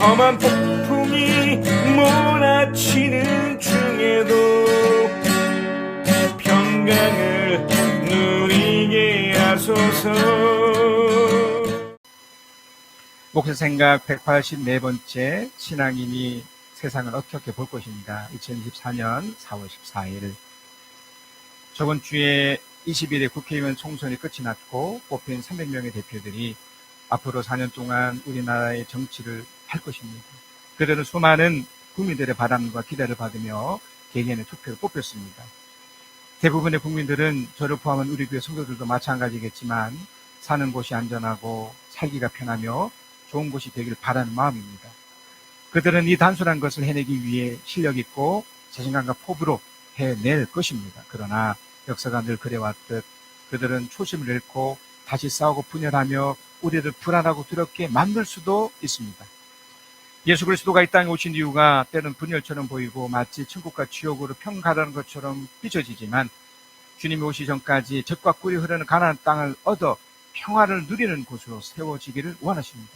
험한 폭풍이 몰아치는 중에도 평강을 누리게 하소서. 목사생각 184번째 신앙인이 세상을 어떻게 볼 것인가, 2024년 4월 14일. 저번 주에 21일 국회의원 총선이 끝이 났고 뽑힌 300명의 대표들이 앞으로 4년 동안 우리나라의 정치를 할 것입니다. 그들은 수많은 국민들의 바람과 기대를 받으며 개개인의 투표를 뽑혔습니다. 대부분의 국민들은 저를 포함한 우리 교회 성도들도 마찬가지겠지만 사는 곳이 안전하고 살기가 편하며 좋은 곳이 되길 바라는 마음입니다. 그들은 이 단순한 것을 해내기 위해 실력 있고 자신감과 포부로 해낼 것입니다. 그러나 역사가 늘 그래왔듯 그들은 초심을 잃고 다시 싸우고 분열하며 우리를 불안하고 두렵게 만들 수도 있습니다. 예수 그리스도가 이 땅에 오신 이유가 때는 분열처럼 보이고 마치 천국과 지옥으로 평가하는 것처럼 비춰지지만 주님이 오시기 전까지 젖과 꿀이 흐르는 가나안 땅을 얻어 평화를 누리는 곳으로 세워지기를 원하십니다.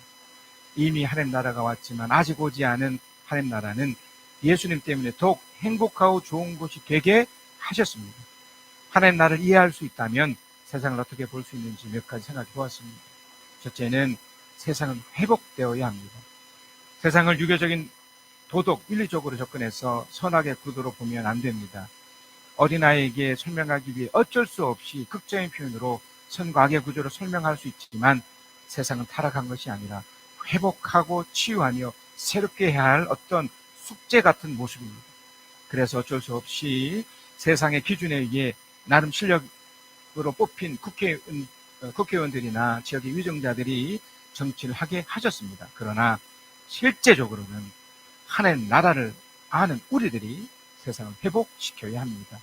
이미 하나님 나라가 왔지만 아직 오지 않은 하나님 나라는 예수님 때문에 더욱 행복하고 좋은 곳이 되게 하셨습니다. 하나님 나라를 이해할 수 있다면 세상을 어떻게 볼 수 있는지 몇 가지 생각해 보았습니다. 첫째는 세상은 회복되어야 합니다. 세상을 유교적인 도덕, 윤리적으로 접근해서 선악의 구도로 보면 안 됩니다. 어린아이에게 설명하기 위해 어쩔 수 없이 극적인 표현으로 선과 악의 구조를 설명할 수 있지만 세상은 타락한 것이 아니라 회복하고 치유하며 새롭게 해야 할 어떤 숙제 같은 모습입니다. 그래서 어쩔 수 없이 세상의 기준에 의해 나름 실력으로 뽑힌 국회의원들이나 지역의 위정자들이 정치를 하게 하셨습니다. 그러나 실제적으로는 하나님 나라를 아는 우리들이 세상을 회복시켜야 합니다.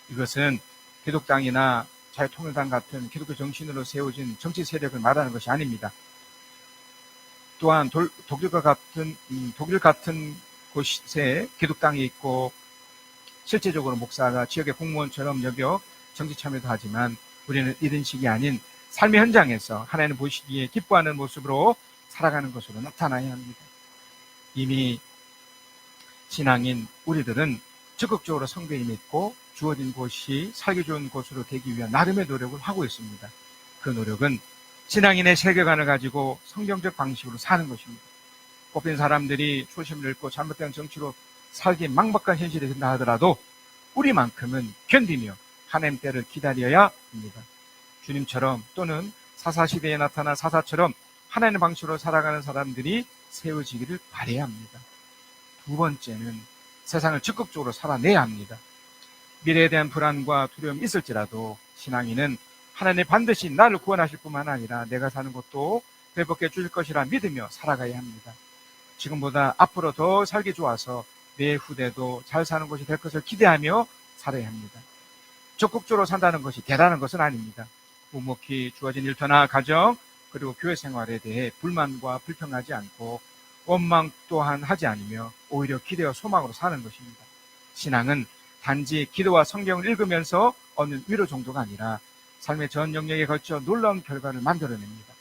이것은 기독당이나 자유통일당 같은 기독교 정신으로 세워진 정치 세력을 말하는 것이 아닙니다. 또한 독일 같은 곳에 기독당이 있고 실제적으로 목사가 지역의 공무원처럼 여겨 정치 참여도 하지만 우리는 이런 식이 아닌 삶의 현장에서 하나님 보시기에 기뻐하는 모습으로 살아가는 것으로 나타나야 합니다. 이미 신앙인 우리들은 적극적으로 성경에 믿고 주어진 곳이 살기 좋은 곳으로 되기 위한 나름의 노력을 하고 있습니다. 그 노력은 신앙인의 세계관을 가지고 성경적 방식으로 사는 것입니다. 뽑힌 사람들이 초심을 잃고 잘못된 정치로 살기 막막한 현실이 된다 하더라도 우리만큼은 견디며 하나님 때를 기다려야 합니다. 주님처럼 또는 사사시대에 나타난 사사처럼 하나님의 방식으로 살아가는 사람들이 세워지기를 바라야 합니다. 두 번째는 세상을 적극적으로 살아내야 합니다. 미래에 대한 불안과 두려움이 있을지라도 신앙인은 하나님 반드시 나를 구원하실 뿐만 아니라 내가 사는 것도 회복해 주실 것이라 믿으며 살아가야 합니다. 지금보다 앞으로 더 살기 좋아서 내 후대도 잘 사는 것이 될 것을 기대하며 살아야 합니다. 적극적으로 산다는 것이 대단한 것은 아닙니다. 묵묵히 주어진 일터나 가정 그리고 교회 생활에 대해 불만과 불평하지 않고 원망 또한 하지 않으며 오히려 기대와 소망으로 사는 것입니다. 신앙은 단지 기도와 성경을 읽으면서 얻는 위로 정도가 아니라 삶의 전 영역에 걸쳐 놀라운 결과를 만들어냅니다.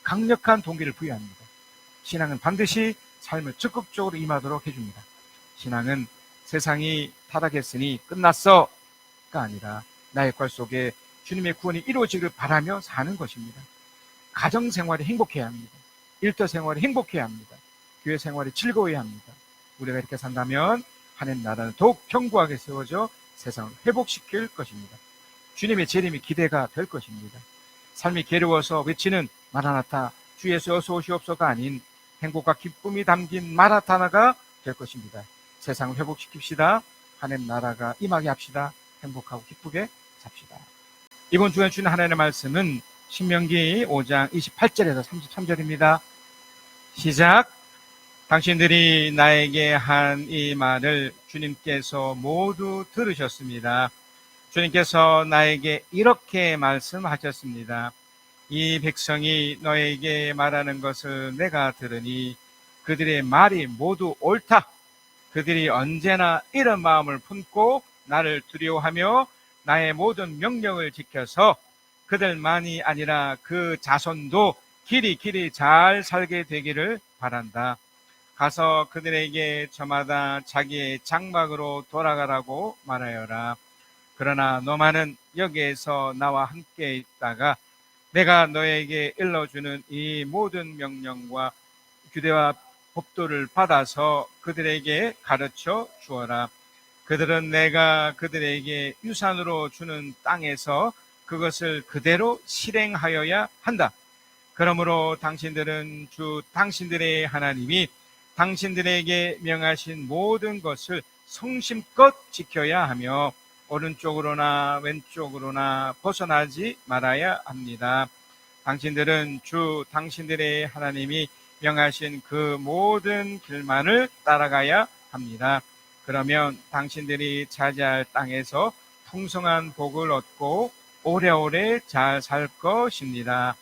강력한 동기를 부여합니다. 신앙은 반드시 삶을 적극적으로 임하도록 해줍니다. 신앙은 세상이 타락했으니 끝났어가 아니라 나의 역할 속에 주님의 구원이 이루어지기를 바라며 사는 것입니다. 가정생활이 행복해야 합니다. 일터생활이 행복해야 합니다. 교회 생활이 즐거워야 합니다. 우리가 이렇게 산다면 하나님 나라는 더욱 견고하게 세워져 세상을 회복시킬 것입니다. 주님의 재림이 기대가 될 것입니다. 삶이 괴로워서 외치는 마라나타 주 예수 어서 오시옵소서가 아닌 행복과 기쁨이 담긴 마라타나가 될 것입니다. 세상을 회복시킵시다. 하나님 나라가 임하게 합시다. 행복하고 기쁘게 삽시다. 이번 주에 주는 하나님의 말씀은 신명기 5장 28절에서 33절입니다. 시작. 당신들이 나에게 한 이 말을 주님께서 모두 들으셨습니다. 주님께서 나에게 이렇게 말씀하셨습니다. 이 백성이 너에게 말하는 것을 내가 들으니 그들의 말이 모두 옳다. 그들이 언제나 이런 마음을 품고 나를 두려워하며 나의 모든 명령을 지켜서 그들만이 아니라 그 자손도 길이 잘 살게 되기를 바란다. 가서 그들에게 저마다 자기의 장막으로 돌아가라고 말하여라. 그러나 너만은 여기에서 나와 함께 있다가 내가 너에게 일러주는 이 모든 명령과 규례와 법도를 받아서 그들에게 가르쳐 주어라. 그들은 내가 그들에게 유산으로 주는 땅에서 그것을 그대로 실행하여야 한다. 그러므로 당신들은 주 당신들의 하나님이 당신들에게 명하신 모든 것을 성심껏 지켜야 하며 오른쪽으로나 왼쪽으로나 벗어나지 말아야 합니다. 당신들은 주 당신들의 하나님이 명하신 그 모든 길만을 따라가야 합니다. 그러면 당신들이 차지할 땅에서 풍성한 복을 얻고 오래오래 잘 살 것입니다.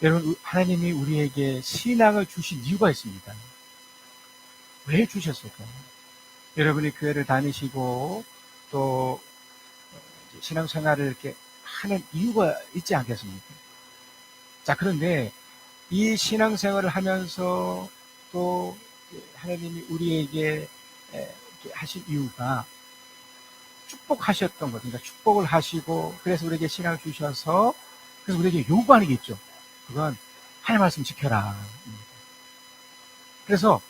여러분, 하나님이 우리에게 신앙을 주신 이유가 있습니다. 왜 주셨을까요? 여러분이 교회를 다니시고 또 신앙생활을 이렇게 하는 이유가 있지 않겠습니까? 자, 그런데 이 신앙생활을 하면서 또 하나님이 우리에게 이렇게 하신 이유가 축복하셨던 것, 그러니까 축복을 하시고 그래서 우리에게 신앙을 주셔서 그래서 우리에게 요구하는 게 있죠. 그건 하나님 말씀 지켜라. 그래서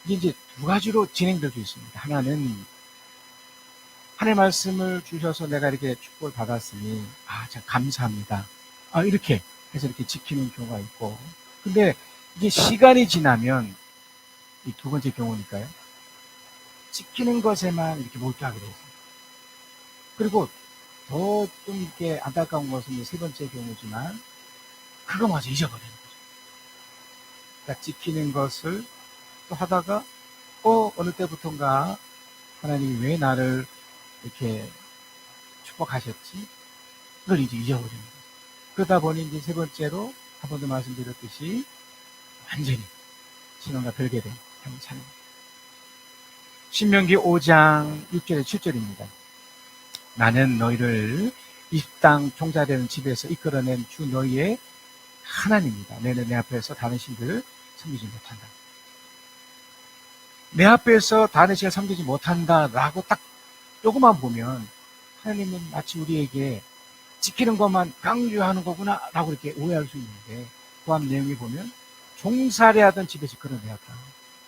이게 이제 두 가지로 진행될 수 있습니다. 하나는 하나님 말씀을 주셔서 내가 이렇게 축복을 받았으니 참 감사합니다. 이렇게 해서 이렇게 지키는 경우가 있고, 근데 이게 시간이 지나면 이 두 번째 경우니까요. 지키는 것에만 이렇게 몰두하게 되어요. 그리고 더 좀 이렇게 안타까운 것은 세 번째 경우지만 그거마저 잊어버리는 거죠. 그러니까 지키는 것을 또 하다가 어느 때부턴가 하나님이 왜 나를 이렇게 축복하셨지? 그걸 이제 잊어버리는 거죠. 그러다 보니 이제 세 번째로 한 번 더 말씀드렸듯이 완전히 신앙과 별개된 삶을 사는 거죠. 신명기 5장 6절에 7절입니다. 나는 너희를 이 땅 종자되는 집에서 이끌어낸 주 너희의 하나님이다. 너희는 내 앞에서 다른 신들을 섬기지 못한다. 내 앞에서 다른 신을 섬기지 못한다라고 딱 요것만 보면 하나님은 마치 우리에게 지키는 것만 강조하는 거구나 라고 이렇게 오해할 수 있는데, 그 앞 내용에 보면 종살이하던 집에서 끌어내었다.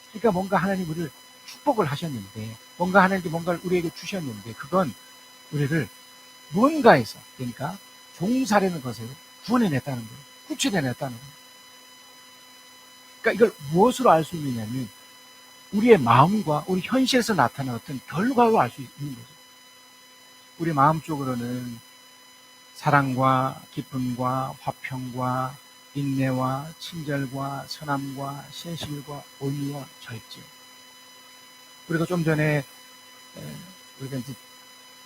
그러니까 뭔가 하나님 우리를 축복을 하셨는데, 뭔가 하나님께 뭔가를 우리에게 주셨는데, 그건 우리를 무언가에서, 그러니까 종살이하는 것을 구원해냈다는 거예요. 구출해냈다는 거예요. 그러니까 이걸 무엇으로 알 수 있느냐면 우리의 마음과 우리 현실에서 나타나는 어떤 결과로 알 수 있는 거죠. 우리 마음 쪽으로는 사랑과 기쁨과 화평과 인내와 친절과 선함과 신실과 온유와 절제. 우리가 좀 전에 우리가 이제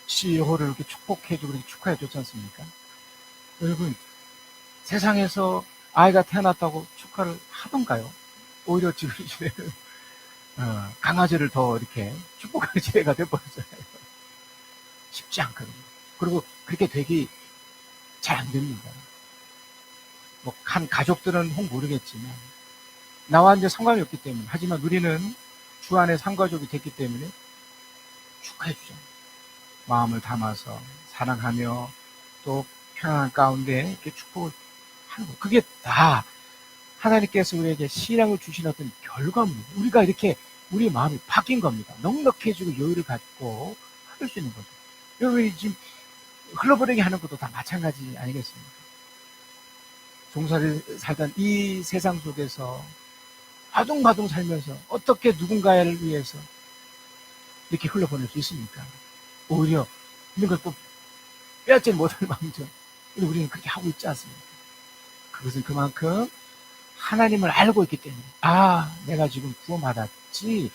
CEO를 이렇게 축복해주고 이렇게 축하해줬지 않습니까? 여러분, 세상에서 아이가 태어났다고 축하를 하던가요? 오히려 지금 시대는 강아지를 더 이렇게 축복하는 시대가 돼버렸잖아요. 쉽지 않거든요. 그리고 그렇게 되기 잘 안 됩니다. 한 가족들은 혹 모르겠지만 나와 이제 상관이 없기 때문에, 하지만 우리는 주 안에 상가족이 됐기 때문에 축하해 주잖아요. 마음을 담아서 사랑하며 또 평안 가운데 이렇게 축복을 하는 거. 그게 다 하나님께서 우리에게 신앙을 주신 어떤 결과입니다. 우리가 이렇게 우리 마음이 바뀐 겁니다. 넉넉해지고 여유를 갖고 할 수 있는 거죠. 여러분이 지금 흘러버리게 하는 것도 다 마찬가지 아니겠습니까? 종살이를 살던 이 세상 속에서 바둥바둥 살면서 어떻게 누군가를 위해서 이렇게 흘러보낼 수 있습니까? 오히려 있는 걸 또 빼앗지 못할 망정. 우리는 그렇게 하고 있지 않습니까? 그것은 그만큼 하나님을 알고 있기 때문에, 내가 지금 구원받았지,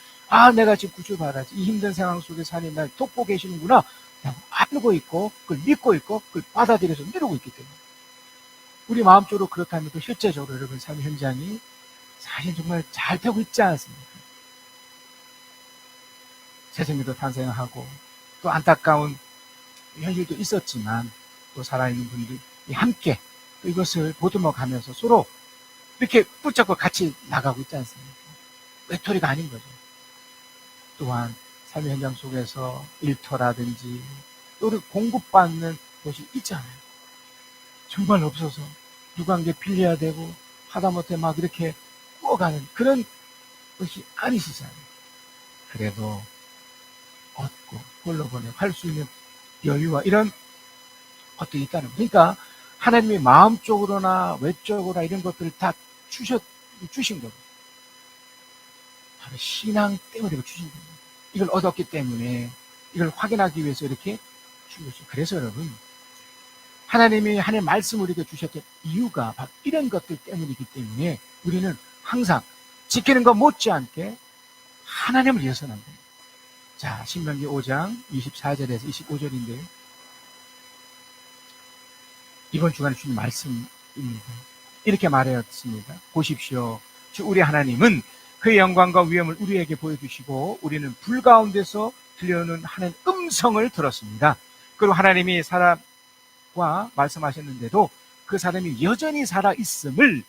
내가 지금 구출받았지, 이 힘든 상황 속에서 하나님 날 돕고 계시는구나, 알고 있고 그걸 믿고 있고 그걸 받아들여서 누리고 있기 때문에, 우리 마음적으로 그렇다면 또 실제적으로 여러분 삶의 현장이 사실 정말 잘 되고 있지 않습니까? 세상에도 탄생하고 또 안타까운 현실도 있었지만 또 살아있는 분들이 함께 또 이것을 보듬어 가면서 서로 이렇게 붙잡고 같이 나가고 있지 않습니까? 외톨이가 아닌 거죠. 또한 삶의 현장 속에서 일터라든지 또 공급받는 곳이 있잖아요. 정말 없어서 누구한테 빌려야 되고 하다못해 막 이렇게 구워가는 그런 것이 아니시잖아요. 그래도 얻고 홀로 보내고 할 수 있는 여유와 이런 것들이 있다는 거예요. 그러니까 하나님이 마음적으로나 외적으로나 이런 것들을 다 주신 거예요. 바로 신앙 때문에 주신 겁니다. 이걸 얻었기 때문에 이걸 확인하기 위해서 이렇게 준 거죠. 그래서 여러분, 하나님이 하나님의 말씀을 우리에게 주셨던 이유가 바로 이런 것들 때문이기 때문에 우리는 항상 지키는 것 못지않게 하나님을 위해서는 안 됩니다. 자, 신명기 5장 24절에서 25절인데요. 이번 주간에 주신 말씀입니다. 이렇게 말하였습니다. 보십시오. 주 우리 하나님은 그의 영광과 위엄을 우리에게 보여주시고 우리는 불 가운데서 들려오는 하나님의 음성을 들었습니다. 그리고 하나님이 사람과 말씀하셨는데도 그 사람이 여전히 살아있음을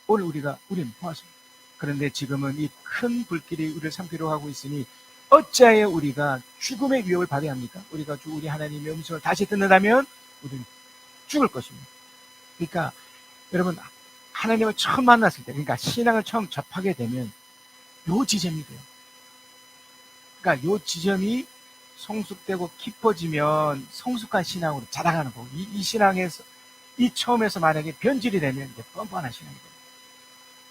오늘 우리는 보았습니다. 그런데 지금은 이 큰 불길이 우리를 삼키려 하고 있으니 어찌하여 우리가 죽음의 위협을 받아야 합니까? 우리가 주 우리 하나님의 음성을 다시 듣는다면 우리는 죽을 것입니다. 그러니까 여러분, 하나님을 처음 만났을 때, 그러니까 신앙을 처음 접하게 되면 요 지점이 돼요. 그러니까 요 지점이 성숙되고 깊어지면 성숙한 신앙으로 자라가는 거고, 이 신앙에서, 이 처음에서 만약에 변질이 되면 이제 뻔뻔한 신앙이 돼요.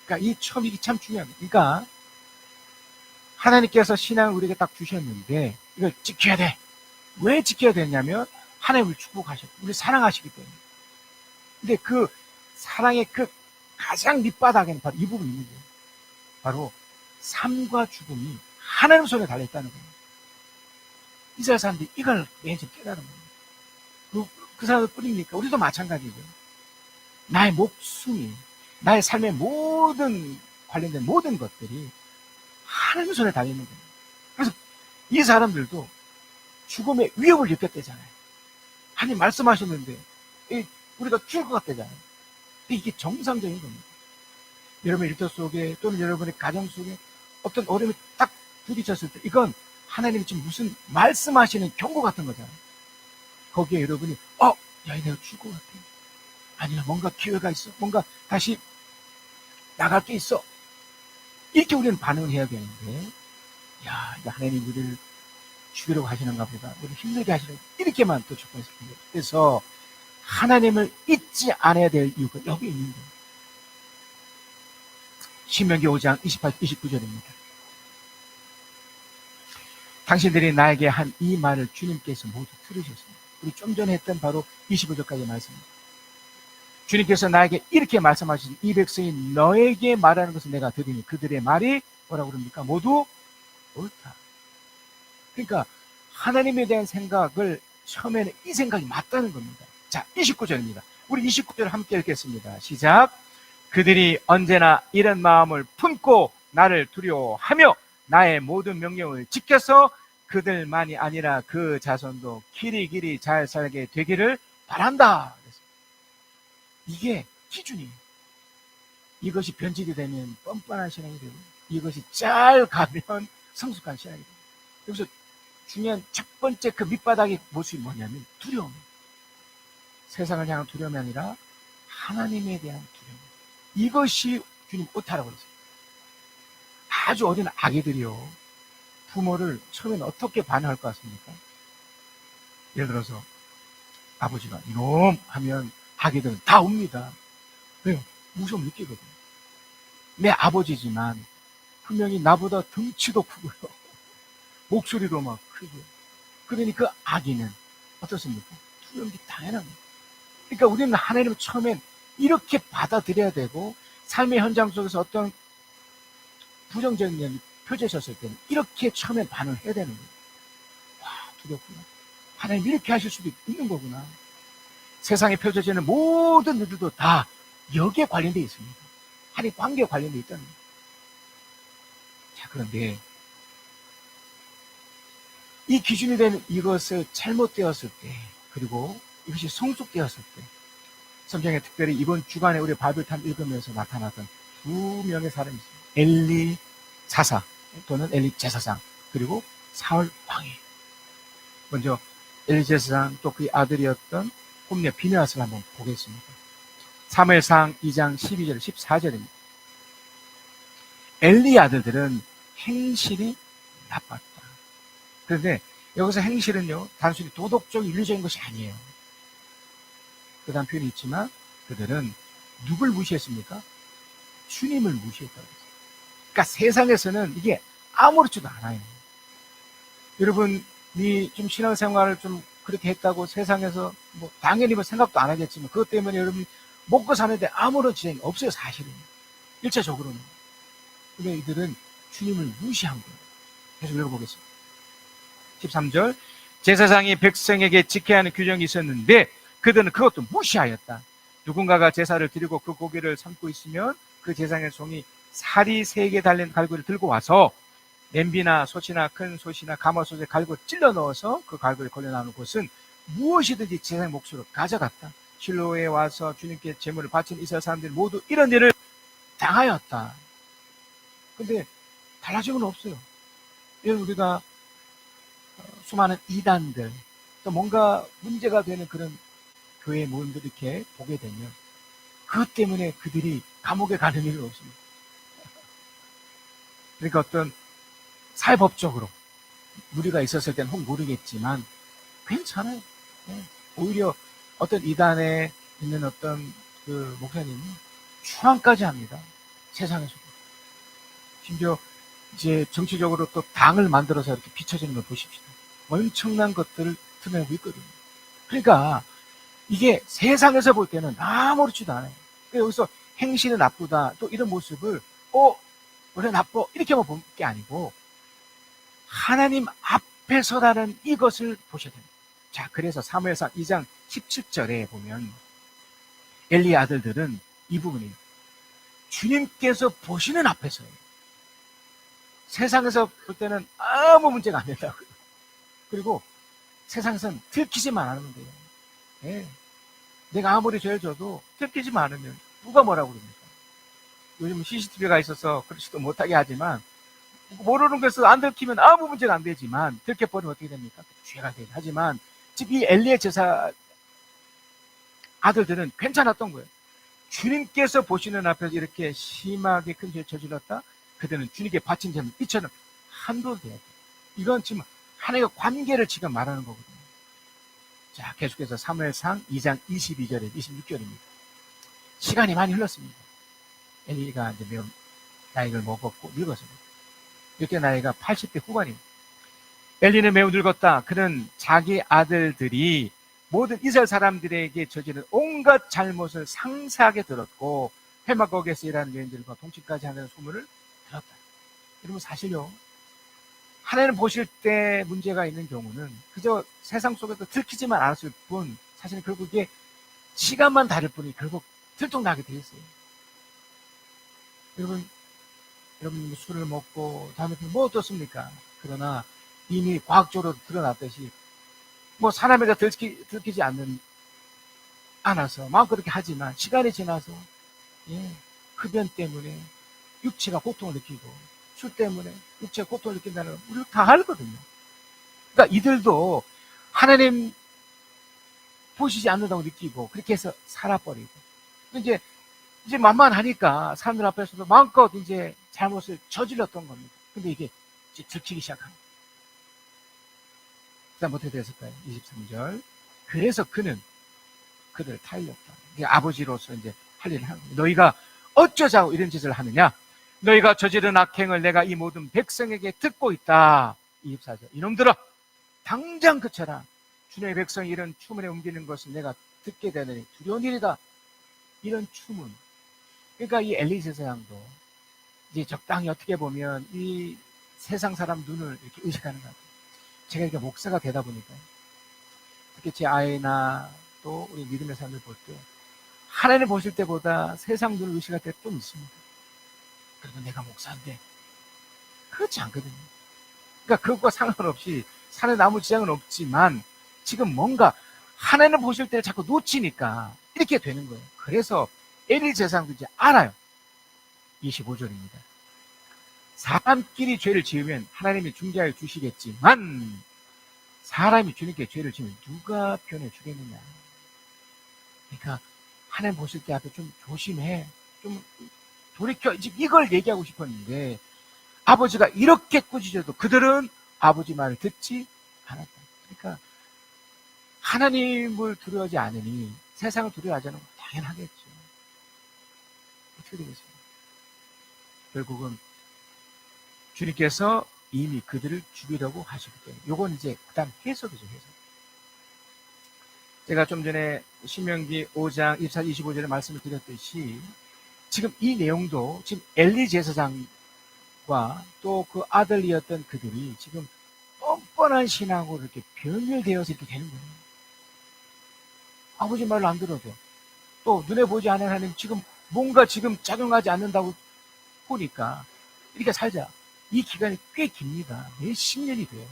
그러니까 이 처음이 참 중요합니다. 그러니까 하나님께서 신앙을 우리에게 딱 주셨는데 이걸 지켜야 돼. 왜 지켜야 되냐면 하나님을 축복하셨고 우리 사랑하시기 때문에. 근데 그 사랑의 그 가장 밑바닥에는 바로 이 부분이 있는 거예요. 바로 삶과 죽음이 하나님 손에 달려있다는 거예요. 이스라엘 사람들이 이걸 맨 처음 깨달은 거예요. 그 사람들 뿐입니까? 우리도 마찬가지죠. 나의 목숨이, 나의 삶의 모든 관련된 모든 것들이 하나님 손에 달려있는 거예요. 그래서 이 사람들도 죽음의 위협을 느꼈대잖아요. 하나님 말씀하셨는데 우리가 죽을 것 같대잖아요. 이게 정상적인 겁니다. 여러분의 일터 속에 또는 여러분의 가정 속에 어떤 어려움이 딱 부딪혔을 때 이건 하나님이 지금 무슨 말씀하시는 경고 같은 거잖아요. 거기에 여러분이 야, 내가 죽을 것 같아. 아니야, 뭔가 기회가 있어. 뭔가 다시 나갈 게 있어. 이렇게 우리는 반응을 해야 되는데, 야, 하나님 우리를 죽이려고 하시는가 보다. 우리를 힘들게 하시는 이렇게만 또 접근했을 텐데. 그래서 하나님을 잊지 않아야 될 이유가 여기 있는 거예요. 신명기 5장 28, 29절입니다. 당신들이 나에게 한 이 말을 주님께서 모두 들으셨습니다. 우리 좀 전에 했던 바로 25절까지 말씀입니다. 주님께서 나에게 이렇게 말씀하시니 이 백성이 너에게 말하는 것을 내가 들으니 그들의 말이 뭐라고 그럽니까? 모두 옳다. 그러니까 하나님에 대한 생각을 처음에는 이 생각이 맞다는 겁니다. 자, 29절입니다. 우리 29절 함께 읽겠습니다. 시작. 그들이 언제나 이런 마음을 품고 나를 두려워하며 나의 모든 명령을 지켜서 그들만이 아니라 그 자손도 길이 잘 살게 되기를 바란다. 이게 기준이에요. 이것이 변질이 되면 뻔뻔한 신앙이 되고 이것이 잘 가면 성숙한 신앙이 됩니다. 여기서 중요한 첫 번째 그 밑바닥의 모습이 뭐냐면 두려움이에요. 세상을 향한 두려움이 아니라 하나님에 대한 두려움. 이것이 주님 옳다라고 그랬어요. 아주 어린 아기들이요. 부모를 처음에는 어떻게 반응할 것 같습니까? 예를 들어서 아버지가 이놈 하면 아기들은 다 옵니다. 왜요? 무서움 느끼거든요. 내 아버지지만 분명히 나보다 덩치도 크고요. 목소리도 막 크고요. 그러니 그 아기는 어떻습니까? 두려움이 당연한 거예요. 그러니까 우리는 하나님을 처음엔 이렇게 받아들여야 되고 삶의 현장 속에서 어떤 부정적인 면이 펼쳐졌을 때는 이렇게 처음엔 반응을 해야 되는 거예요. 와, 두렵구나. 하나님 이렇게 하실 수도 있는 거구나. 세상에 펼쳐지는 모든 일들도 다 여기에 관련되어 있습니다. 하나님 관계에 관련되어 있다는 거예요. 자, 그런데 이 기준이 되는 이것을 잘못되었을 때, 그리고 이것이 성숙되었을 때, 성경에 특별히 이번 주간에 우리 바이블 탐 읽으면서 나타났던 두 명의 사람이 있습니다. 엘리, 사사 또는 엘리 제사장 그리고 사울 왕이에요. 먼저 엘리 제사장 또 그의 아들이었던 홈리와 비느하스를 한번 보겠습니다. 사무엘상 2장 12절 14절입니다. 엘리 아들들은 행실이 나빴다. 그런데 여기서 행실은요 단순히 도덕적 윤리적인 것이 아니에요. 그 다음 표현이 있지만 그들은 누굴 무시했습니까? 주님을 무시했다고 했어요. 그러니까 세상에서는 이게 아무렇지도 않아요. 여러분이 좀 신앙생활을 좀 그렇게 했다고 세상에서 뭐 당연히 뭐 생각도 안 하겠지만 그것 때문에 여러분 먹고 사는데 아무런 지장이 없어요. 사실은 일차적으로는. 근데 이들은 주님을 무시한 거예요. 계속 읽어보겠습니다. 13절 제사장이 백성에게 지켜야 하는 규정이 있었는데 그들은 그것도 무시하였다. 누군가가 제사를 드리고 그 고기를 삶고 있으면 그 제사장의 종이 살이 3개 달린 갈고리를 들고 와서 냄비나 솥이나 큰 솥이나 가마솥에 갈고리를 찔러 넣어서 그 갈고리를 걸려나오는 곳은 무엇이든지 제사장의 몫으로 가져갔다. 실로에 와서 주님께 제물을 바친 이스라엘 사람들이 모두 이런 일을 당하였다. 근데 달라진 건 없어요. 여러분 우리가 수많은 이단들 또 뭔가 문제가 되는 그런 교회 모임들 이렇게 보게 되면 그것 때문에 그들이 감옥에 가는 일은 없습니다. 그러니까 어떤 사회법적으로 무리가 있었을 때는 혹 모르겠지만 괜찮아요. 오히려 어떤 이단에 있는 어떤 그 목사님이 추앙까지 합니다. 세상에서도. 심지어 이제 정치적으로 또 당을 만들어서 이렇게 비춰지는 걸 보십시다. 엄청난 것들을 드러내고 있거든요. 그러니까 이게 세상에서 볼 때는 아무렇지도 않아요. 그러니까 여기서 행실은 나쁘다 또 이런 모습을 원래 나빠 이렇게만 볼 게 아니고 하나님 앞에서라는 이것을 보셔야 됩니다. 자, 그래서 사무엘상 2장 17절에 보면 엘리의 아들들은 이 부분이 주님께서 보시는 앞에서예요. 세상에서 볼 때는 아무 문제가 안 된다고요. 그리고 세상에서는 들키지만 않으면 돼요. 네. 내가 아무리 죄를 져도 들키지만 않으면 누가 뭐라고 그럽니까? 요즘 CCTV가 있어서 그렇지도 못하게 하지만 모르는 것을 안 들키면 아무 문제가 안 되지만 들켜버리면 어떻게 됩니까? 죄가 되죠. 하지만 즉 이 엘리의 제사 아들들은 괜찮았던 거예요. 주님께서 보시는 앞에서 이렇게 심하게 큰 죄를 저질렀다? 그들은 주님께 바친 죄는 이처럼 한도돼야 돼요. 이건 지금 하나님과 관계를 지금 말하는 거거든요. 자, 계속해서 사무엘상 2장 22절에 26절입니다. 시간이 많이 흘렀습니다. 엘리가 이제 매우 나이를 먹었고 늙었습니다. 이렇게 나이가 80대 후반입니다. 엘리는 매우 늙었다. 그는 자기 아들들이 모든 이스라엘 사람들에게 저지른 온갖 잘못을 상세하게 들었고 회막거기에서 일하는 여인들과 동침까지 하는 소문을 들었다. 여러분 사실요. 하나님 보실 때 문제가 있는 경우는 그저 세상 속에서 들키지만 않았을 뿐 사실은 결국 이게 시간만 다를 뿐이 결국 들통나게 돼 있어요. 여러분 술을 먹고 다음에 뭐 어떻습니까? 그러나 이미 과학적으로 드러났듯이 뭐 사람에게 들키지 않아서 마음껏 그렇게 하지만 시간이 지나서 흡연 때문에 육체가 고통을 느끼고 술 때문에 육체가 고통을 느낀다는 걸 우리가 다 알거든요. 그러니까 이들도 하나님 보시지 않는다고 느끼고 그렇게 해서 살아버리고 이제 만만하니까 사람들 앞에서도 마음껏 이제 잘못을 저질렀던 겁니다. 근데 이게 이제 들키기 시작합니다. 그 다음 어떻게 됐을까요? 23절. 그래서 그는 그들을 타일렀다. 아버지로서 이제 할 일을 하는 거예요. 너희가 어쩌자고 이런 짓을 하느냐? 너희가 저지른 악행을 내가 이 모든 백성에게 듣고 있다. 24절. 이놈들아, 당장 그쳐라. 주님의 백성이 이런 추문에 옮기는 것을 내가 듣게 되느니 두려운 일이다. 이런 추문. 그러니까 이 엘리 제사장도 이제 적당히 어떻게 보면 이 세상 사람 눈을 이렇게 의식하는 것 같아요. 제가 이렇게 목사가 되다 보니까 특히 제 아이나 또 우리 믿음의 사람을 볼 때 하나님 보실 때보다 세상 눈을 의식할 때 좀 있습니다. 그래도 내가 목사인데 그렇지 않거든요. 그러니까 그것과 상관없이 사는 아무 지장은 없지만 지금 뭔가 하나님 보실 때 자꾸 놓치니까 이렇게 되는 거예요. 그래서 엘리 제사장도 이제 알아요. 25절입니다. 사람끼리 죄를 지으면 하나님이 중재하여 주시겠지만 사람이 주님께 죄를 지으면 누가 변해 주겠느냐. 그러니까 하나님 보실 때 앞에 좀 조심해. 좀 돌이켜. 이걸 얘기하고 싶었는데 아버지가 이렇게 꾸짖어도 그들은 아버지 말을 듣지 않았다. 그러니까 하나님을 두려워하지 않으니 세상을 두려워하지 않으면 당연하겠죠. 어떻게 되겠습니까? 결국은 주님께서 이미 그들을 죽이려고 하시기 때문에 요건 이제 그 다음 해석이죠. 해석. 제가 좀 전에 신명기 5장 24, 25절에 말씀을 드렸듯이 지금 이 내용도 지금 엘리 제사장과 또 그 아들이었던 그들이 지금 뻔뻔한 신앙으로 이렇게 변멸되어서 이렇게 되는 거예요. 아버지 말을 안 들어도 또 눈에 보지 않은 하나님 지금 뭔가 지금 작용하지 않는다고 보니까 이렇게 살자. 이 기간이 꽤 깁니다. 매 10년이 돼요.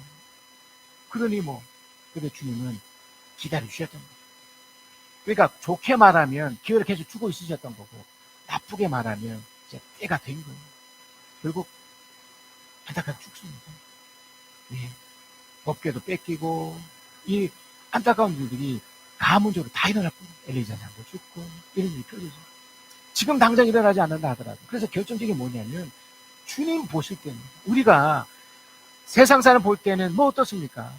그러니 근데 주님은 기다려주셨던 거예요. 그러니까 좋게 말하면 기회를 계속 주고 있으셨던 거고 나쁘게 말하면 이제 때가 된 거예요. 결국 안타깝게 죽습니다. 네. 법궤도 뺏기고 이 안타까운 일들이 가문적으로 다 일어날 뿐이에요. 엘리사장도 죽고 이런 일이 펼쳐져. 지금 당장 일어나지 않는다 하더라도 그래서 결정적인 게 뭐냐면 주님 보실 때는 우리가 세상 사람 볼 때는 어떻습니까?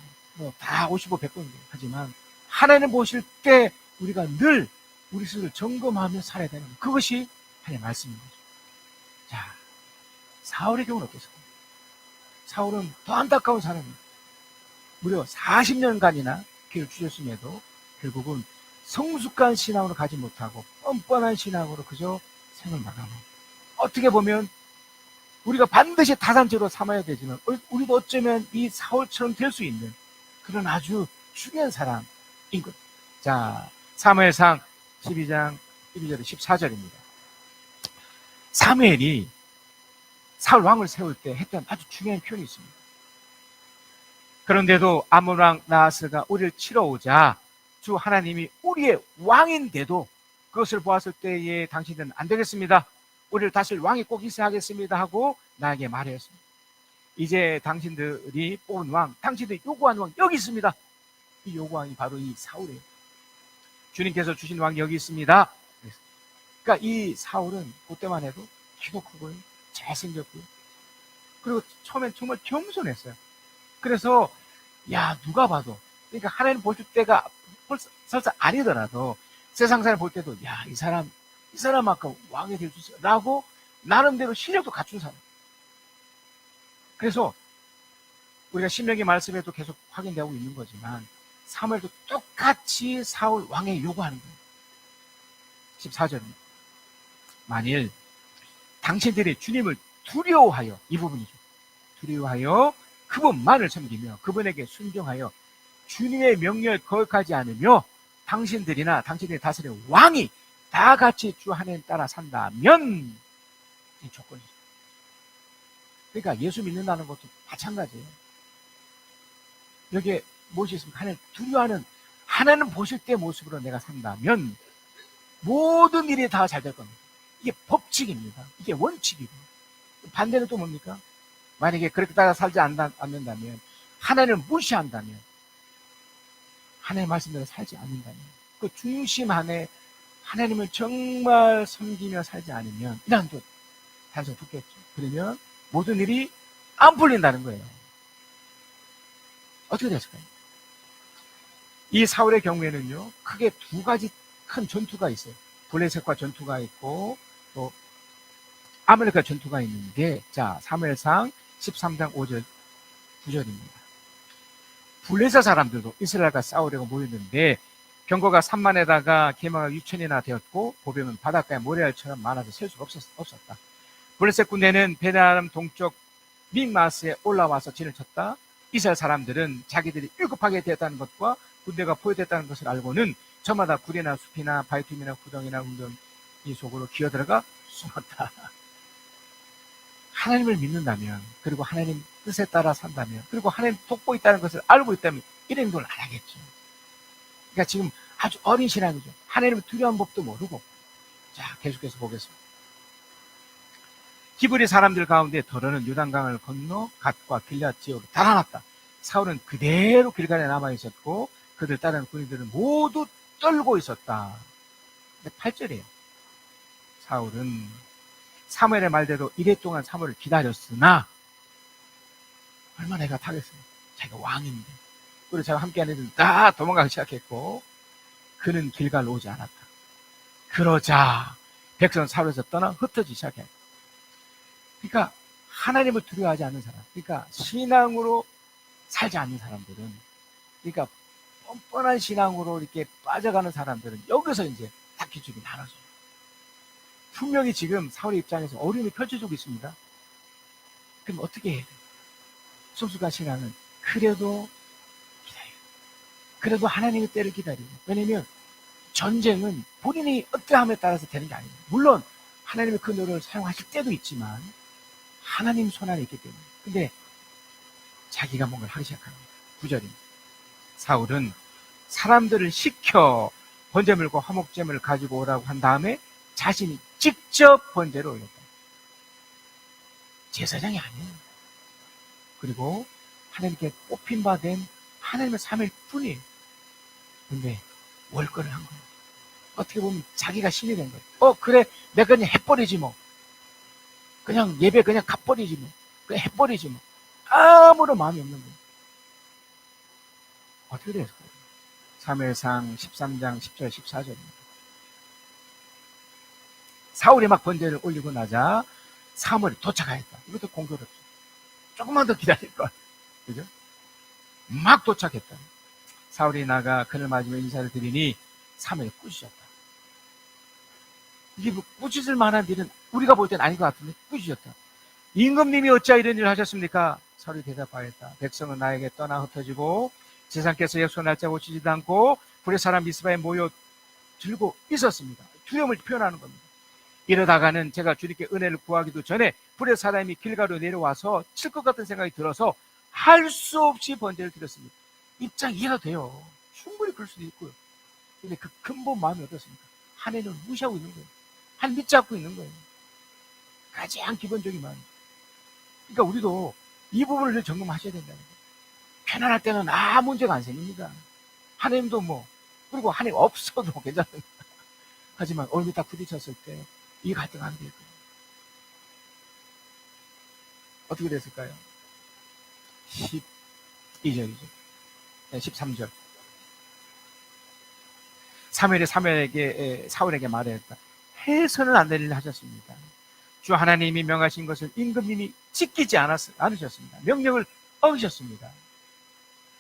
다 55, 100번 하지만 하나님 보실 때 우리가 늘 우리 스스로를 점검하며 살아야 되는 거예요. 그것이 하나님의 말씀인 거죠. 자, 사울의 경우는 어떻습니까? 사울은 더 안타까운 사람이에요. 무려 40년간이나 기회를 주셨음에도 결국은 성숙한 신앙으로 가지 못하고 뻔뻔한 신앙으로 그저 생을 마감하고 어떻게 보면 우리가 반드시 타산죄로 삼아야 되지만 우리도 어쩌면 이 사울처럼 될 수 있는 그런 아주 중요한 사람인 것. 자, 사무엘상 12장 12절에 14절입니다. 사무엘이 사울 왕을 세울 때 했던 아주 중요한 표현이 있습니다. 그런데도 아몬 왕 나하스가 우리를 치러 오자 주 하나님이 우리의 왕인데도 그것을 보았을 때에 당신들은 안 되겠습니다. 우리를 다스릴 왕이 꼭 있어야 하겠습니다 하고 나에게 말하였습니다. 이제 당신들이 뽑은 왕, 당신들이 요구한 왕 여기 있습니다. 이 요구왕이 바로 이 사울이에요. 주님께서 주신 왕이 여기 있습니다. 그러니까 이 사울은 그때만 해도 키도 크고요, 잘생겼고요. 그리고 처음엔 정말 겸손했어요. 그래서 누가 봐도 그러니까 하나님 보실 때가 설사 아니더라도 세상 사람 볼 때도 이 사람 아까 왕이 될 수 있어 라고 나름대로 실력도 갖춘 사람. 그래서 우리가 신명기 말씀에도 계속 확인되고 있는 거지만 사무엘도 똑같이 사울 왕에 요구하는 거예요. 14절입니다. 만일 당신들이 주님을 두려워하여, 이 부분이죠. 두려워하여 그분만을 섬기며 그분에게 순종하여 주님의 명령을 거역하지 않으며 당신들이나 당신들이 다스리는 왕이 다 같이 주 하나님 따라 산다면 이 조건이죠. 그러니까 예수 믿는다는 것도 마찬가지예요. 여기에 무엇이 있습니까? 하나님 두려워하는 하나님 보실 때 모습으로 내가 산다면 모든 일이 다 잘 될 겁니다. 이게 법칙입니다. 이게 원칙이고 반대는 또 뭡니까? 만약에 그렇게 따라 살지 않는다면 하나님을 무시한다면 하나님의 말씀대로 살지 않는다면 그 중심 안에 하나님을 정말 섬기며 살지 않으면 이란 또 단서 붙겠죠. 그러면 모든 일이 안 풀린다는 거예요. 어떻게 됐을까요? 이 사울의 경우에는요, 크게 두 가지 큰 전투가 있어요. 블레셋과 전투가 있고 또 아말렉과 전투가 있는데, 자, 사무엘상 13장 5절 9절입니다. 블레셋 사람들도 이스라엘과 싸우려고 모였는데 병거가 3만에다가 계마가 6천이나 되었고 보병은 바닷가에 모래알처럼 많아서 셀 수가 없었다. 블레셋 군대는 베다람 동쪽 믹마스에 올라와서 진을 쳤다. 이스라엘 사람들은 자기들이 위급하게 되었다는 것과 군대가 포위됐다는 것을 알고는 저마다 구리나 숲이나 바위틈이나 구덩이나 웅덩이 속으로 기어들어가 숨었다. 하나님을 믿는다면, 그리고 하나님 뜻에 따라 산다면, 그리고 하나님 돕고 있다는 것을 알고 있다면 이런 행동을 안 하겠죠. 그러니까 지금 아주 어린 신앙이죠. 하나님을 두려운 법도 모르고. 자, 계속해서 보겠습니다. 히브리 사람들 가운데 더러는 요단강을 건너 갓과 길앗 지역으로 달아났다. 사울은 그대로 길갈에 남아 있었고 그들 따르는 군인들은 모두 떨고 있었다. 8절이에요. 사울은 사무엘의 말대로 이래 동안 사무엘을 기다렸으나 얼마나 해가 타겠어요. 자기가 왕인데. 그리고 제가 함께하는 애들은 다 도망가기 시작했고 그는 길갈로 오지 않았다. 그러자 백성은 사울에서 떠나 흩어지기 시작해. 그러니까 하나님을 두려워하지 않는 사람, 그러니까 신앙으로 살지 않는 사람들은, 그러니까 뻔뻔한 신앙으로 이렇게 빠져가는 사람들은 여기서 이제 딱 기준이 나눠져요. 분명히 지금 사울의 입장에서 어려움이 펼쳐지고 있습니다. 그럼 어떻게 해야 돼요? 성숙한 신앙은 그래도 기다려요. 그래도 하나님의 때를 기다리고. 왜냐면 전쟁은 본인이 어떠함에 따라서 되는 게 아닙니다. 물론 하나님의 그 노력을 사용하실 때도 있지만 하나님 손 안에 있기 때문에. 근데 자기가 뭔가를 하기 시작하는 거예요. 9절입니다. 사울은 사람들을 시켜 번제물과 화목제물을 가지고 오라고 한 다음에 자신이 직접 번제를 올렸다. 제사장이 아니에요. 그리고 하나님께 뽑힌 바 된 하나님의 3일 뿐이에요. 근데 월권을 한 거예요. 어떻게 보면 자기가 신이 된 거예요. 그래, 내가 그냥 해버리지 뭐. 그냥 예배 그냥 갚버리지 뭐. 그냥 해버리지 뭐. 아무런 마음이 없는 거예요. 어떻게 됐을까요? 사무엘상 13장 10절 14절입니다. 사울이 막 번제를 올리고 나자 사무엘이 도착하였다. 이것도 공교롭죠. 조금만 더 기다릴 걸. 그죠? 막 도착했다. 사울이 나가 그를 맞으며 인사를 드리니 사무엘이 꾸짖었다. 이게 뭐 꾸짖을 만한 일은 우리가 볼 땐 아닌 것 같은데 꾸짖었다. 임금님이 어찌 이런 일을 하셨습니까? 사울이 대답하였다. 백성은 나에게 떠나 흩어지고 제사장께서 약속 날짜 오시지도 않고 불의 사람 미스바에 모여 들고 있었습니다. 두려움을 표현하는 겁니다. 이러다가는 제가 주님께 은혜를 구하기도 전에 불의 사람이 길가로 내려와서 칠 것 같은 생각이 들어서 할 수 없이 번제를 드렸습니다. 입장 이해가 돼요. 충분히 그럴 수도 있고요. 근데 그 근본 마음이 어떻습니까? 하나님을 무시하고 있는 거예요. 한 밑잡고 있는 거예요. 가장 기본적인 마음. 그러니까 우리도 이 부분을 늘 점검하셔야 된다는 거예요. 편안할 때는 아무 문제가 안 생깁니다. 하나님도 뭐, 그리고 하나님 없어도 괜찮아요. 하지만 얼굴 딱 부딪혔을 때 이 갈등하는 게 있거든요. 어떻게 됐을까요? 12절이죠. 13절. 사무엘이 사울에게 말했다. 해서는 안 될 일을 하셨습니다. 주 하나님이 명하신 것을 임금님이 지키지 않으셨습니다. 명령을 어기셨습니다.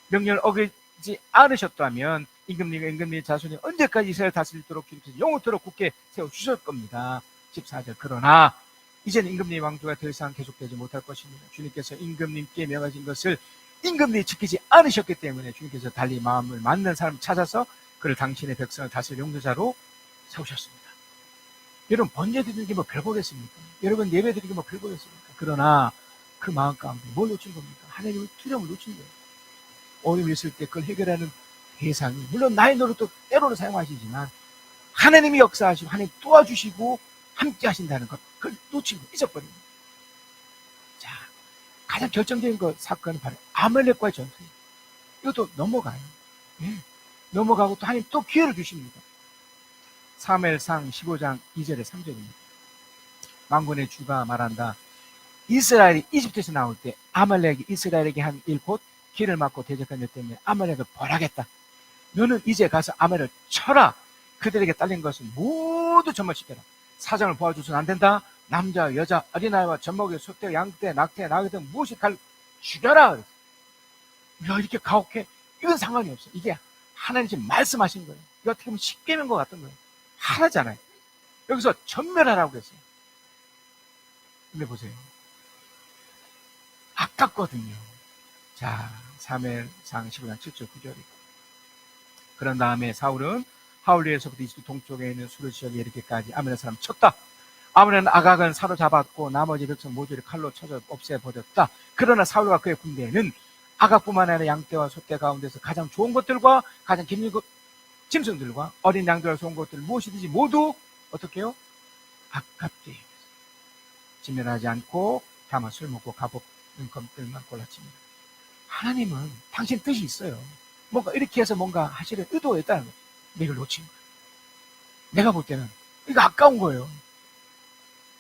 명령을 어기지 않으셨다면 임금님의 자손이 언제까지 이스라엘 다스리도록 주님께서 영원토록 굳게 세워주실 겁니다. 14절. 그러나 이제는 임금님의 왕조가 더 이상 계속되지 못할 것입니다. 주님께서 임금님께 명하신 것을 임금님이 지키지 않으셨기 때문에 주님께서 달리 마음을 맞는 사람을 찾아서 그를 당신의 백성을 다스릴 용도자로 세우셨습니다. 여러분, 번제 드리는 게 뭐 별거겠습니까? 여러분, 예배 드리는 게 뭐 별거겠습니까? 그러나 그 마음 가운데 뭘 놓친 겁니까? 하나님의 두려움을 놓친 거예요. 어려움이 있을 때 그걸 해결하는 대상이, 물론 나의 노력도 때로는 사용하시지만 하나님이 역사하시고 하나님 도와주시고 함께 하신다는 것, 그걸 놓치고 잊어버린 거예요. 자, 가장 결정적인 사건은 바로 아말렉과의 전투예요. 이것도 넘어가요. 예. 넘어가고 또 하나님 또 기회를 주십니다. 사무엘상 15장 2절에 3절입니다. 만군의 주가 말한다. 이스라엘이 이집트에서 나올 때 아말렉이 이스라엘에게 한 일 곧 길을 막고 대적한 일 때문에 아말렉을 벌하겠다. 너는 이제 가서 아말렉을 쳐라. 그들에게 딸린 것을 모두 전멸시켜라. 사정을 보아줘서는 안 된다. 남자, 여자, 어린아이와 젖먹이, 소떼, 양떼, 낙태, 나귀 등 무엇이 갈 죽여라. 야, 이렇게 가혹해? 이건 상관이 없어. 이게 하나님 지금 말씀하신 거예요. 이거 어떻게 보면 십계명 것 같은 거예요. 하나잖아요. 여기서 전멸하라고 했어요. 근데 보세요. 아깝거든요. 자, 사무엘상 15장 7절 9절이고. 그런 다음에 사울은 하울리에서부터 이집트 동쪽에 있는 수르 지역에 이렇게까지 아말렉 사람 쳤다. 아말렉은 아각은 사로잡았고 나머지 백성 모두를 칼로 쳐서 없애버렸다. 그러나 사울과 그의 군대에는 아각뿐만 아니라 양떼와 소떼 가운데서 가장 좋은 것들과 가장 기쁜 짐승들과 어린 양들과 좋은 것들 무엇이든지 모두 어떻게 해요? 아깝게. 진멸하지 않고 다만 술 먹고 가볶는 것들만 골라칩니다. 하나님은 당신 뜻이 있어요. 뭔가 이렇게 해서 뭔가 하시는 의도가 있다는 거예요. 근데 이걸 놓친 거예요. 내가 볼 때는 이거 아까운 거예요.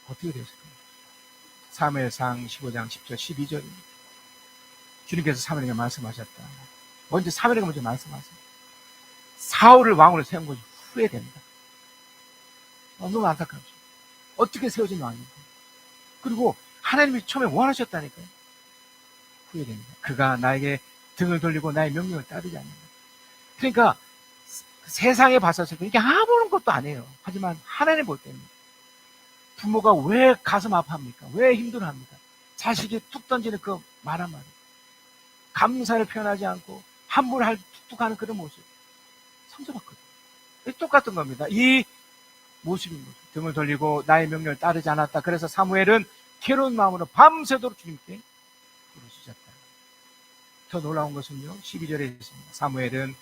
어떻게 됐을까요? 사무엘상 15장 10절 12절입니다. 주님께서 사무엘에게 말씀하셨다. 먼저 사무엘에게 먼저 말씀하세요. 사울을 왕으로 세운 것이 후회됩니다. 너무 안타깝죠. 어떻게 세워진 왕인가. 그리고 하나님이 처음에 원하셨다니까요. 후회됩니다. 그가 나에게 등을 돌리고 나의 명령을 따르지 않는다. 그러니까 세상에 봤었을 때 이게 아무런 것도 아니에요. 하지만 하나님 볼 때는 부모가 왜 가슴 아파합니까? 왜 힘들어합니까? 자식이 툭 던지는 그 말 한마디, 감사를 표현하지 않고 함부로 툭툭 하는 그런 모습 상처받거든요. 똑같은 겁니다. 이 모습인 거죠. 등을 돌리고 나의 명령을 따르지 않았다. 그래서 사무엘은 괴로운 마음으로 밤새도록 주님께 부르짖었다. 더 놀라운 것은요, 12절에 있습니다. 사무엘은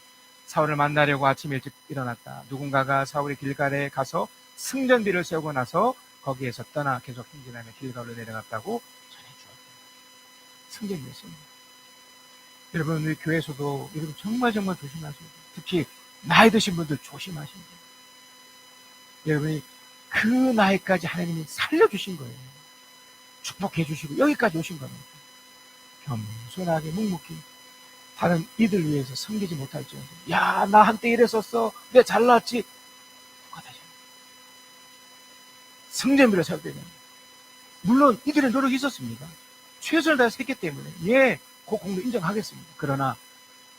사울을 만나려고 아침 일찍 일어났다. 누군가가 사울이 길갈에 가서 승전비를 세우고 나서 거기에서 떠나 계속 행진하며 길갈로 내려갔다고 전해주었다. 승전비였습니다. 여러분, 우리 교회에서도 여러분 정말 조심하셔야 돼요. 특히 나이 드신 분들 조심하셔야 돼요. 여러분이 그 나이까지 하나님이 살려주신 거예요. 축복해 주시고 여기까지 오신 겁니다. 겸손하게 묵묵히 다른 이들 위해서 섬기지 못할지언정. 야, 나 한때 이랬었어. 내가 잘났지. 똑같아요. 승전비를 세울 때는 물론 이들의 노력이 있었습니다. 최선을 다해서 했기 때문에 그 공도 인정하겠습니다. 그러나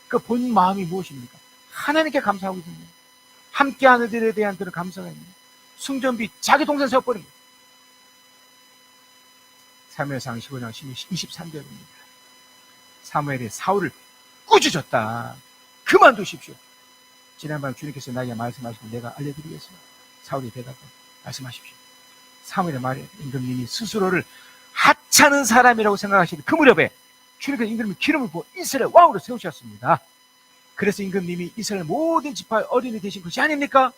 그 본 마음이 무엇입니까? 하나님께 감사하고 있습니다. 함께하는 이들에 대한 그런 감사가 있는 승전비 자기 동생 세워버린 거예요. 사무엘상 15장 23절입니다. 사무엘이 사울을 꾸짖었다. 그만두십시오. 지난번 주님께서 나에게 말씀하시고 내가 알려드리겠습니다. 사울이 대답하고 말씀하십시오. 사무엘의 말에 임금님이 스스로를 하찮은 사람이라고 생각하시는 그 무렵에 주님께서 임금님이 기름을 부어 이스라엘 왕으로 세우셨습니다. 그래서 임금님이 이스라엘 모든 지파의 어린이 되신 것이 아닙니까?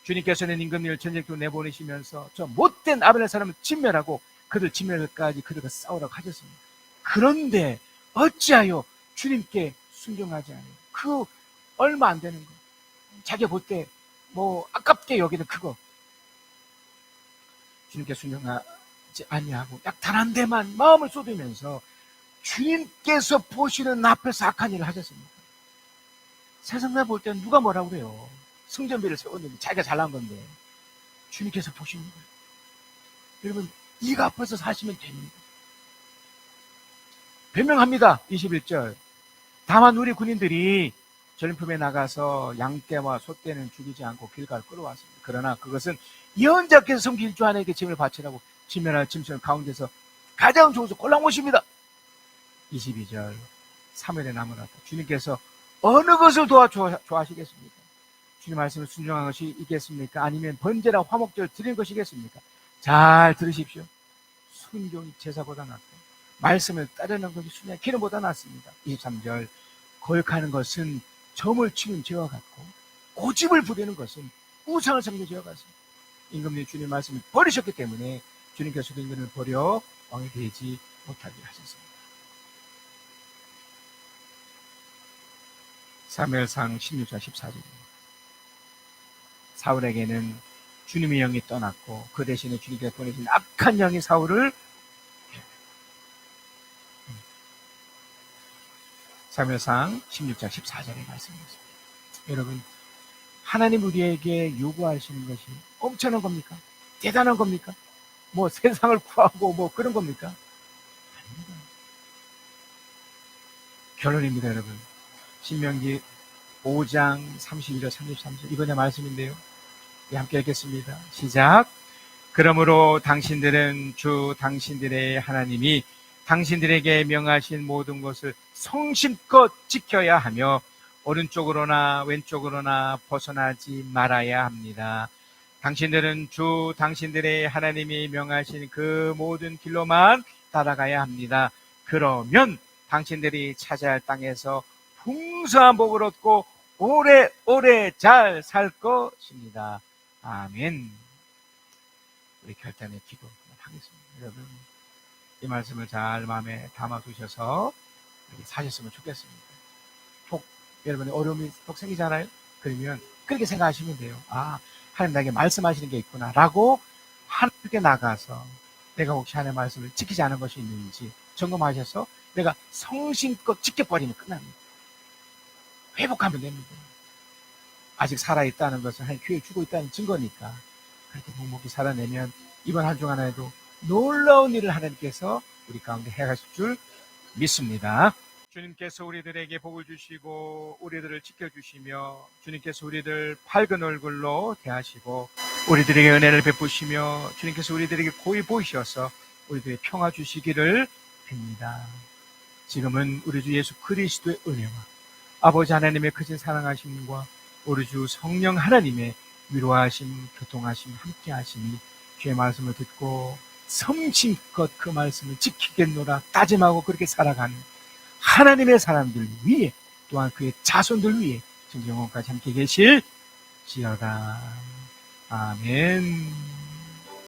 주님께서는 임금님을 전쟁터로 내보내시면서 저 못된 아벨의 사람을 진멸하고 그들 진멸까지 그들과 싸우라고 하셨습니다. 그런데 어찌하여 주님께 순종하지 않아요? 그 얼마 안 되는 거, 자기가 볼 때 아깝게 여기는 그거 주님께 순종하지 아니하고 약 단 한 대만 마음을 쏟으면서 주님께서 보시는 앞에서 악한 일을 하셨습니다. 세상에 볼 때는 누가 뭐라고 그래요? 승전비를 세웠는데 자기가 잘난 건데 주님께서 보시는 거예요. 여러분, 이거 앞에서 사시면 됩니다. 변명합니다. 21절. 다만 우리 군인들이 전리품에 나가서 양떼와 소떼는 죽이지 않고 길가를 끌어왔습니다. 그러나 그것은 예언자께서 섬길 주 하나님께 짐을 바치라고 지면할 짐승 가운데서 가장 좋은 골라온 것입니다. 22절. 사무엘의 나무라다. 주님께서 어느 것을 좋아하시겠습니까? 주님 말씀을 순종한 것이 있겠습니까? 아니면 번제라 화목제를 드린 것이겠습니까? 잘 들으십시오. 순종이 제사보다 낫고 말씀을 따르는 것이 순종이 기름보다 낫습니다. 23절. 거역하는 것은 점을 치는 죄와 같고 고집을 부리는 것은 우상을 섬기는 죄와 같습니다. 임금님 주님 말씀을 버리셨기 때문에 주님께서도 임금을 버려 왕이 되지 못하게 하셨습니다. 사무엘상 16장 14절입니다. 사울에게는 주님의 영이 떠났고 그 대신에 주님께서 보내신 악한 영이 사울을 사무엘상 16장 14절의 말씀입니다. 여러분, 하나님 우리에게 요구하시는 것이 엄청난 겁니까? 대단한 겁니까? 세상을 구하고 그런 겁니까? 아닙니다. 결론입니다, 여러분. 신명기 5장 32절 33절 이번에 말씀인데요. 함께 읽겠습니다. 시작. 그러므로 당신들은 주 당신들의 하나님이 당신들에게 명하신 모든 것을 성심껏 지켜야 하며 오른쪽으로나 왼쪽으로나 벗어나지 말아야 합니다. 당신들은 주 당신들의 하나님이 명하신 그 모든 길로만 따라가야 합니다. 그러면 당신들이 차지할 땅에서 풍성한 복을 얻고 오래오래 잘 살 것입니다. 아멘. 우리 결단의 기도 하겠습니다. 여러분, 이 말씀을 잘 마음에 담아두셔서 이렇게 사셨으면 좋겠습니다. 혹 여러분의 어려움이 꼭 생기잖아요. 그러면 그렇게 생각하시면 돼요. 아, 하나님 나에게 말씀하시는 게 있구나 라고 하나님께 나가서 내가 혹시 하나님의 말씀을 지키지 않은 것이 있는지 점검하셔서 내가 성심껏 지켜버리면 끝납니다. 회복하면 됩니다. 아직 살아있다는 것은 하나님 교회에 주고 있다는 증거니까 그렇게 묵묵히 살아내면 이번 한 주간에도 놀라운 일을 하나님께서 우리 가운데 해가실 줄 믿습니다. 주님께서 우리들에게 복을 주시고 우리들을 지켜주시며 주님께서 우리들 밝은 얼굴로 대하시고 우리들에게 은혜를 베푸시며 주님께서 우리들에게 고이 보이셔서 우리들에게 평화 주시기를 빕니다. 지금은 우리 주 예수 그리스도의 은혜와 아버지 하나님의 크신 사랑하심과 우리 주 성령 하나님의 위로하심, 교통하심, 함께하심이 주의 말씀을 듣고 성심껏 그 말씀을 지키겠노라 다짐하고 그렇게 살아가는 하나님의 사람들 위에 또한 그의 자손들 위에 정영원까지 함께 계실지어다. 아멘.